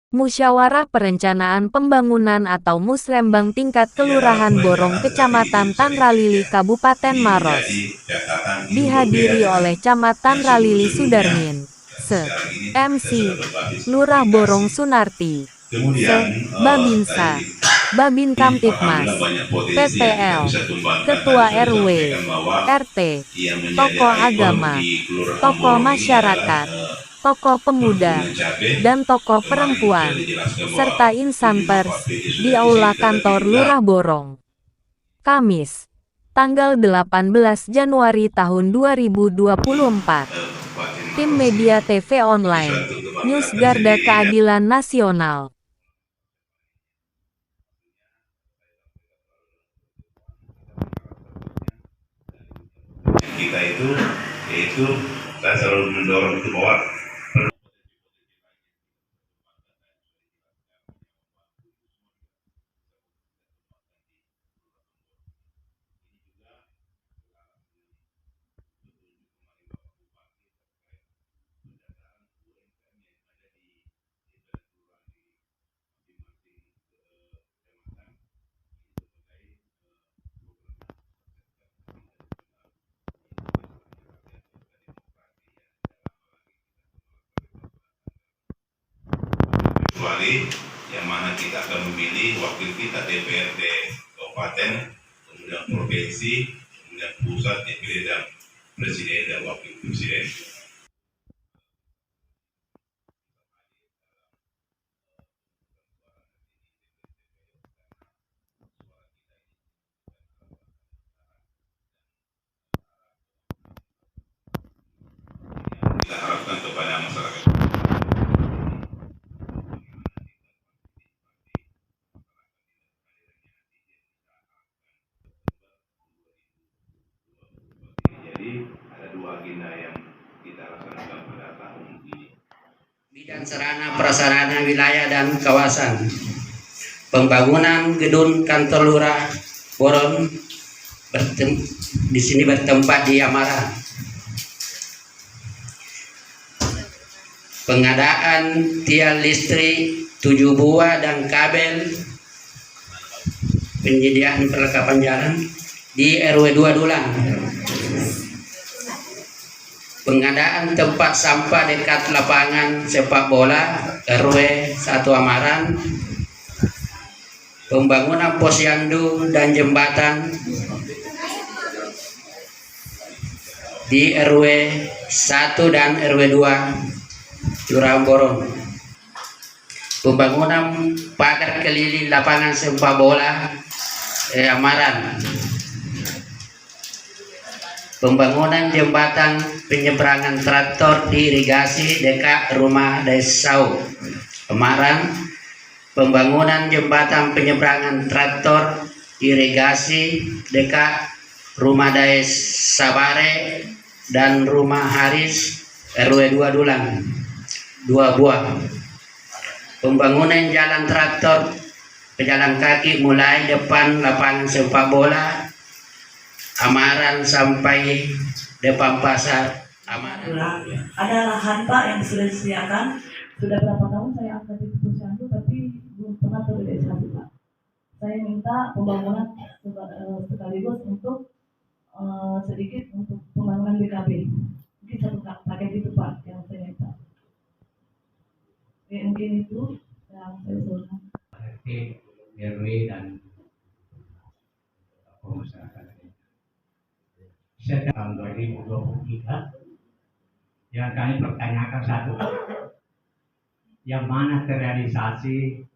Musyawarah Perencanaan Pembangunan atau Musrembang tingkat Kelurahan Borong Kecamatan Tanralili Kabupaten Maros. Dihadiri oleh Camat Tanralili Sudarmin. MC. Lurah Borong Sunarti. Babinsa. Babin Kamtipmas. PPL. Ketua RW. RT. Tokoh agama. Tokoh masyarakat. Tokoh pemuda, dan tokoh perempuan, serta insan pers, di Aula Kantor Lurah Borong. Kamis, tanggal 18 Januari tahun 2024. Tim Media TV Online, News Garda Keadilan Nasional. Kita itu, yaitu saya selalu mendorong itu bahwa kecuali yang mana kita akan memilih wakil kita DPRD Kabupaten, kemudian provinsi, kemudian pusat, DPD dan presiden dan wakil presiden. Kita harapkan kepada masyarakat ada dua agenda yang kita laksanakan pada tahun ini. Bidang sarana prasarana wilayah dan kawasan, pembangunan gedung kantor lurah Borong di sini bertempat di Amara. Pengadaan tiang listrik 7 buah dan kabel, penyediaan perlengkapan jalan di RW 2 Dulang. Pengadaan tempat sampah dekat lapangan sepak bola RW 1 Amaran. Pembangunan posyandu dan jembatan di RW 1 dan RW 2 Lurah Borong. Pembangunan pagar keliling lapangan sepak bola Amaran. Pembangunan jembatan penyeberangan traktor di irigasi dekat rumah Desau Amaran. Pembangunan jembatan penyeberangan traktor irigasi dekat rumah Des Sabare dan rumah Haris RW 2 Dulang 2 buah. Pembangunan jalan traktor pejalan kaki mulai depan lapangan sepak bola Amaran sampai depan pasar Amaran. Ada lahan Pak yang sudah disediakan. Sudah berapa tahun saya aktif di posyandu tapi belum pernah terrealisasi Pak. Saya minta pembangunan sekaligus untuk sedikit untuk pembangunan BKB. Mungkin satu paket itu Pak yang saya minta. Mungkin itu yang saya usulkan. RT, RW dan masyarakat. Sejak tahun 2023 yang kami pertanyakan satu, yang mana terrealisasi,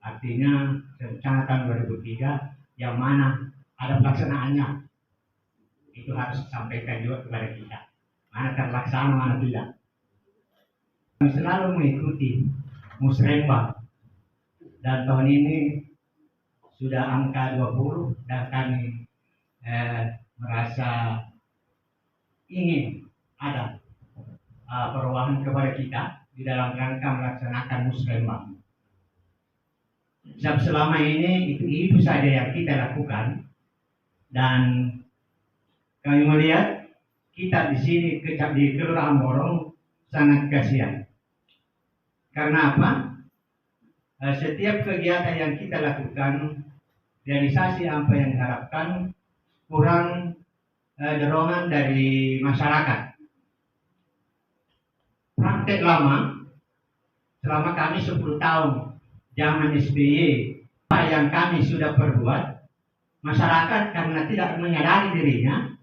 artinya rencana tahun 2003 yang mana ada pelaksanaannya, itu harus disampaikan juga kepada kita, mana terlaksana mana tidak. Kami selalu mengikuti musrembang dan tahun ini sudah angka 20 dan kami merasa ingin ada perubahan kepada kita di dalam rangka melaksanakan musrembang. Selama ini itu saja yang kita lakukan, dan kami melihat kita di sini di Kelurahan Borong sangat kasihan Karena apa? Setiap kegiatan yang kita lakukan, realisasi apa yang diharapkan, kurang dorongan dari masyarakat. Praktek lama, selama kami 10 tahun, zaman SBY, apa yang kami sudah perbuat, masyarakat karena tidak menyadari dirinya,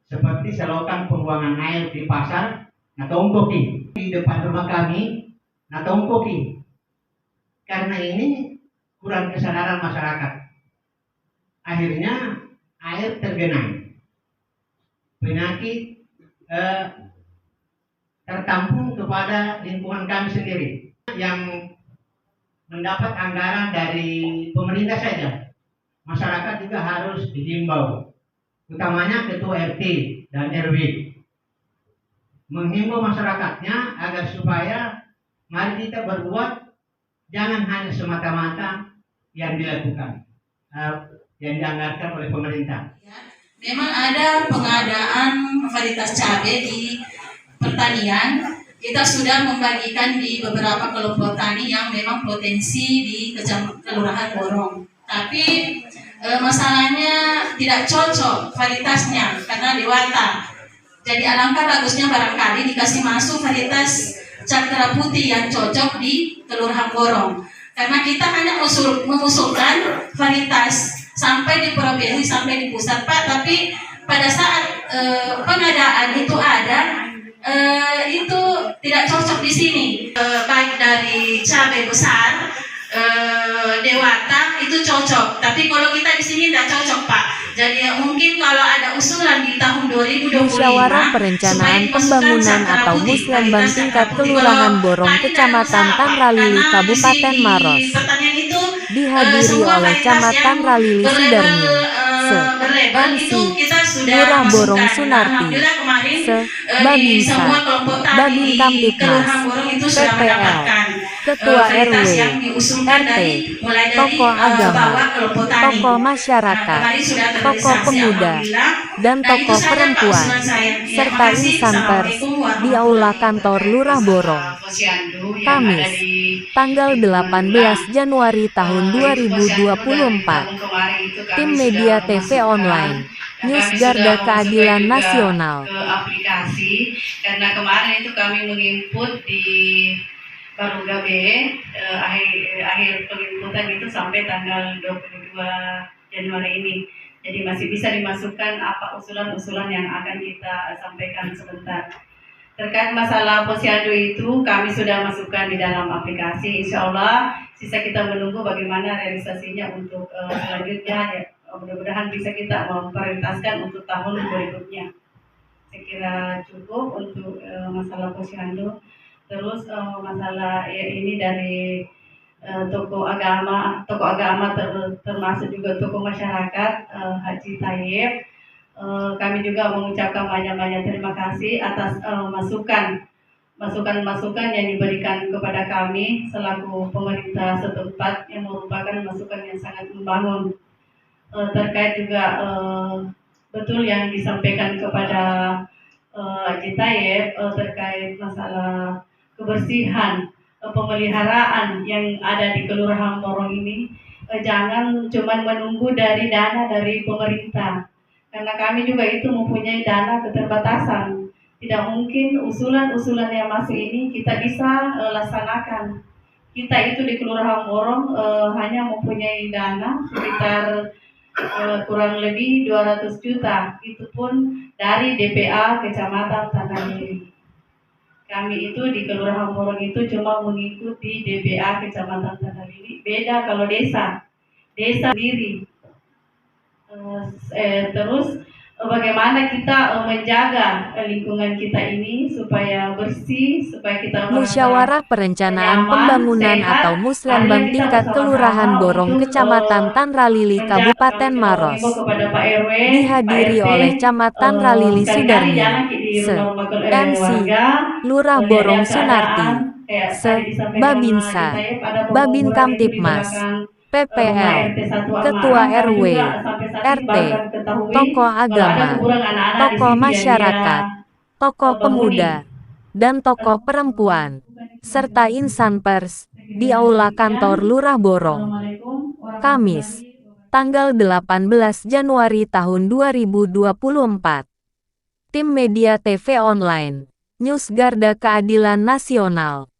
seperti selokan pembuangan air di pasar, natongkoki, di depan rumah kami, natongkoki. Karena ini kurang kesadaran masyarakat. Akhirnya air tergenang. Penyakit tertampung kepada lingkungan kami sendiri yang mendapat anggaran dari pemerintah saja. Masyarakat juga harus dihimbau, utamanya ketua RT dan RW, menghimbau masyarakatnya agar supaya mari kita berbuat, jangan hanya semata-mata yang dilakukan, yang dianggarkan oleh pemerintah. Memang ada pengadaan varietas cabai di pertanian. Kita sudah membagikan di beberapa kelompok tani yang memang potensi di Kelurahan Borong. Tapi masalahnya tidak cocok varietasnya karena dewata. Jadi alangkah bagusnya barangkali dikasih masuk varietas cakra putih yang cocok di Kelurahan Borong. Karena kita hanya mengusulkan varietas sampai di provinsi, sampai di pusat, Pak. Tapi pada saat pengadaan itu ada, itu tidak cocok di sini. Baik dari cabai besar, dewata itu cocok. Tapi kalau kita di sini tidak cocok, Pak. Jadi mungkin kalau ada usulan di tahun 2025, Musyawarah Perencanaan Pembangunan atau Musrembang tingkat Kelurahan Borong Kecamatan Tanralili Kabupaten Maros dihadiri oleh Camat Tanralili Sudarmi, Lurah Borong Sunarti, Babinsa, Babin Kamtipmas, PPL, Ketua RW, RT, tokoh agama, tokoh masyarakat, tokoh pemuda, dan tokoh perempuan, serta insan pers di Aula Kantor Lurah Borong. Kamis, tanggal 18 Januari tahun 2024. Tim Media TV Online, News Garda Keadilan Nasional. Ke aplikasi, karena kemarin itu kami menginput di Baruga B, akhir penginputan itu sampai tanggal 22 Januari ini. Jadi masih bisa dimasukkan apa usulan-usulan yang akan kita sampaikan sebentar. Terkait masalah posyandu itu kami sudah masukkan di dalam aplikasi. Insya Allah sisa kita menunggu bagaimana realisasinya untuk selanjutnya. Ya, mudah-mudahan bisa kita memprioritaskan untuk tahun berikutnya. Saya kira cukup untuk masalah posyandu. Terus masalah ini dari tokoh agama termasuk juga tokoh masyarakat Haji Tayyib. Kami juga mengucapkan banyak-banyak terima kasih atas masukan-masukan yang diberikan kepada kami selaku pemerintah setempat, yang merupakan masukan yang sangat membangun. Terkait juga betul yang disampaikan kepada Haji Tayyib terkait masalah kebersihan, pemeliharaan yang ada di Kelurahan Borong ini, jangan cuma menunggu dari dana dari pemerintah, karena kami juga itu mempunyai dana keterbatasan. Tidak mungkin usulan-usulan yang masuk ini kita bisa laksanakan. Kita itu di Kelurahan Borong hanya mempunyai dana sekitar kurang lebih 200 juta, itu pun dari DPA Kecamatan Tanralili. Kami itu di Kelurahan Borong itu cuma mengikuti DPA Kecamatan Tanralili. Beda kalau desa sendiri. Terus bagaimana kita menjaga lingkungan kita ini supaya bersih, supaya kita Musyawarah Perencanaan Pembangunan atau Musrembang tingkat Kelurahan Borong Kecamatan Tanralili Kabupaten Maros dihadiri oleh Camat Tanralili Sudarmi, MC, Lurah Borong Sunarti, Babinsa, Babin Kamtipmas, PPL, Ketua RW, RT, tokoh agama, tokoh masyarakat, tokoh pemuda, dan tokoh perempuan, serta insan pers di Aula Kantor Lurah Borong. Kamis, tanggal 18 Januari tahun 2024. Tim Media TV Online, News Garda Keadilan Nasional.